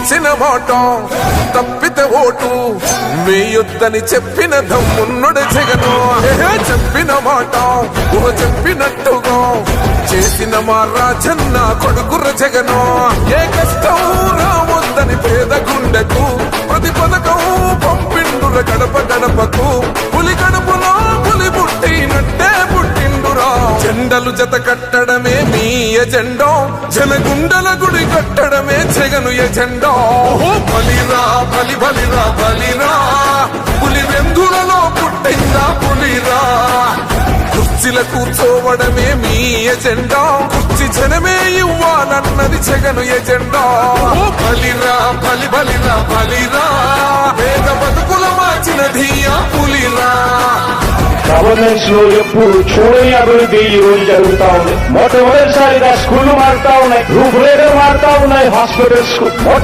ఇచ్చిన మాట తప్పితే ఓటు వేయొద్దని చెప్పిన దమ్మున్నడు జగను. చెప్పిన మాట చెప్పినట్టుగా చేసిన మా రాజన్న కొడుకుర జగను. ఏ కష్టం రావద్దని పేద గుండెకు ప్రతి పథకం పంపిండుర గడప గడపకు. పులి గడపలో పులి పుట్టినట్టే పుట్టిండురా. జెండలు జత కట్టడమే మీ ఎజెండా, జనగుండల గుడి కట్టడమే జగను ఎజెండా. బలిరా బలి బలిరా బలిరా, పులి వెందులలో పుట్టిందా పులిరా. కుర్చీల కూర్చోవడమే మీ ఎజెండా, కుర్చీ జనమే ఇవ్వాలన్నది జగను ఎజెండా. బలిరా బలి బలిరా బలిరా, పేద బతుకుల మార్చిన ధీయా పులిరా. గవర్నెన్స్ లో ఎప్పుడు చూడని అభివృద్ధి ఈ రోజు జరుగుతా ఉంది. మొట్టమొదటిసారిగా స్కూళ్లు మారుతా ఉన్నాయి, రూపురేఖలు మారుతా ఉన్నాయి, హాస్పిటల్స్